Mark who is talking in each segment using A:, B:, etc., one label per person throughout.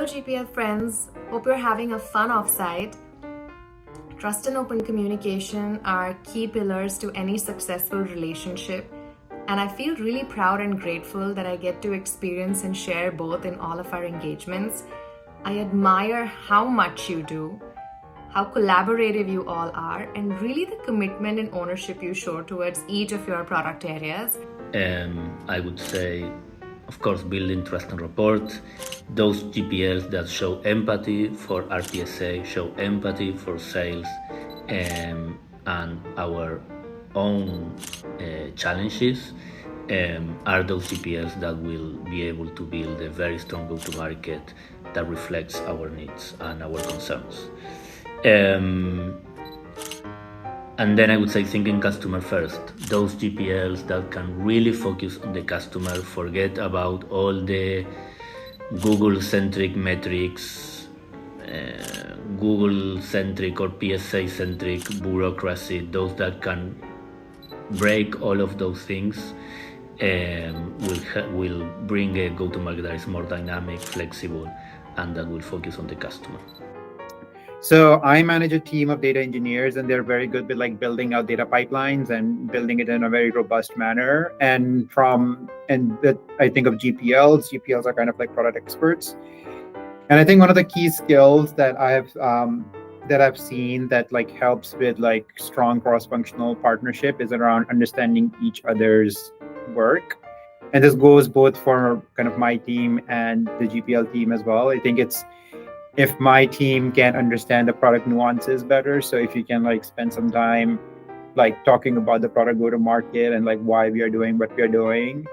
A: Hello GPL friends, hope you're having a fun offsite. Trust and open communication are key pillars to any successful relationship, and I feel really proud and grateful that I get to experience and share both in all of our engagements. I admire how much you do, how collaborative you all are, and really the commitment and ownership you show towards each of your product areas.
B: I would say, of course, building trust and rapport. Those GPLs that show empathy for RPSA, show empathy for sales, and our own challenges are those GPLs that will be able to build a very strong go-to-market that reflects our needs and our concerns. And then I would say thinking customer first. Those GPLs that can really focus on the customer, forget about all the Google-centric metrics, Google-centric or PSA-centric bureaucracy, those that can break all of those things will bring a go-to-market that is more dynamic, flexible, and that will focus on the customer.
C: So I manage a team of data engineers, and they're very good with building out data pipelines and building it in a very robust manner. And I think of GPLs. GPLs are kind of like product experts. And I think one of the key skills that I've seen that helps with strong cross-functional partnership is around understanding each other's work. And this goes both for kind of my team and the GPL team as well. I think it's if my team can understand the product nuances better. So if you can spend some time talking about the product go-to-market and why we are doing what we are doing,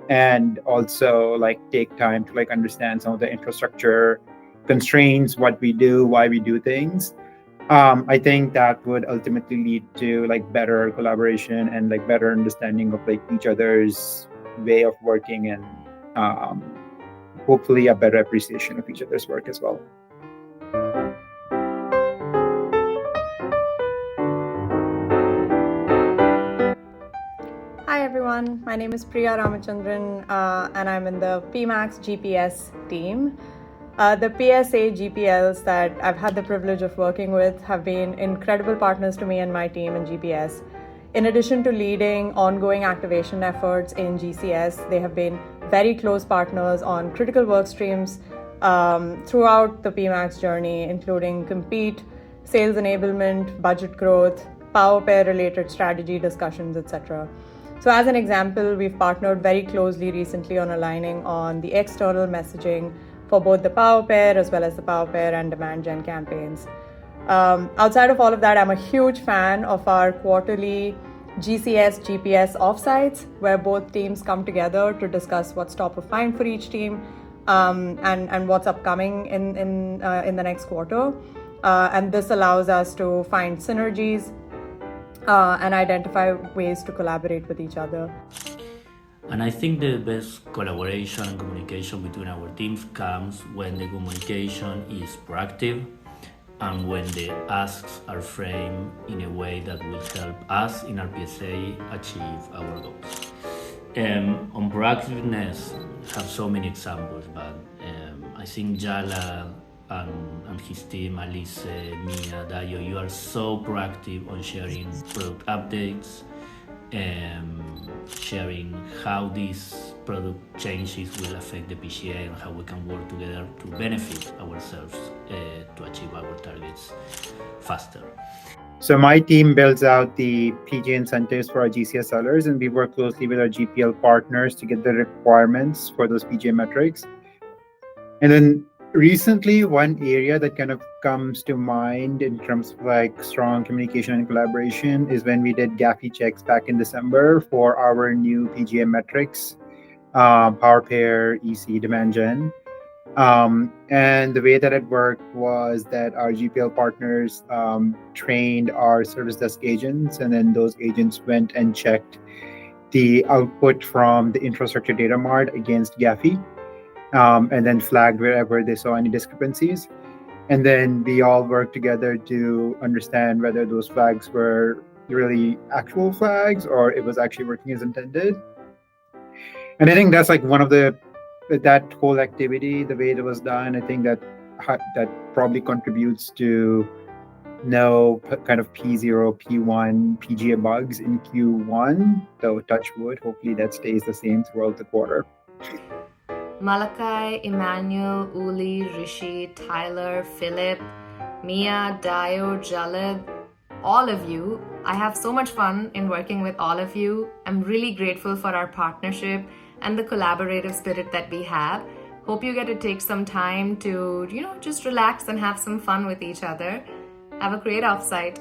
C: and also take time to understand some of the infrastructure constraints, what we do, why we do things. I think that would ultimately lead to better collaboration and better understanding of each other's way of working, and hopefully a better appreciation of each other's work as well.
D: Hi everyone, my name is Priya Ramachandran and I'm in the PMAX GPS team. The PSA GPLs that I've had the privilege of working with have been incredible partners to me and my team in GPS. In addition to leading ongoing activation efforts in GCS, they have been very close partners on critical work streams throughout the PMAX journey, including compete, sales enablement, budget growth, power pair related strategy discussions, etc. So as an example, we've partnered very closely recently on aligning on the external messaging for both the power pair as well as the power pair and demand gen campaigns. Outside of all of that, I'm a huge fan of our quarterly GCS GPS offsites, where both teams come together to discuss what's top of mind for each team and what's upcoming in the next quarter. And this allows us to find synergies and identify ways to collaborate with each other.
B: And I think the best collaboration and communication between our teams comes when the communication is proactive and when the asks are framed in a way that will help us in RPSA achieve our goals. On proactiveness, I have so many examples, but I think Jala and his team, Alice, Mia, Dayo, you are so proactive on sharing product updates, sharing how these product changes will affect the PGA and how we can work together to benefit ourselves to achieve our targets faster.
C: So my team builds out the PG incentives for our GCS sellers, and we work closely with our GPL partners to get the requirements for those PGA metrics. And then recently, one area that kind of comes to mind in terms of strong communication and collaboration is when we did GAFI checks back in December for our new PGA metrics, Power Pair, EC, Demand Gen. And the way that it worked was that our GPL partners trained our service desk agents, and then those agents went and checked the output from the infrastructure data mart against GAFI. And then flagged wherever they saw any discrepancies. And then we all worked together to understand whether those flags were really actual flags or it was actually working as intended. And I think that's one of the that whole activity, the way it was done, I think that probably contributes to no kind of P0, P1, PGA bugs in Q1. Though touch wood, hopefully that stays the same throughout the quarter.
A: Malakai, Emmanuel, Uli, Rishi, Tyler, Philip, Mia, Dio, Jalid, all of you. I have so much fun in working with all of you. I'm really grateful for our partnership and the collaborative spirit that we have. Hope you get to take some time to, just relax and have some fun with each other. Have a great offsite.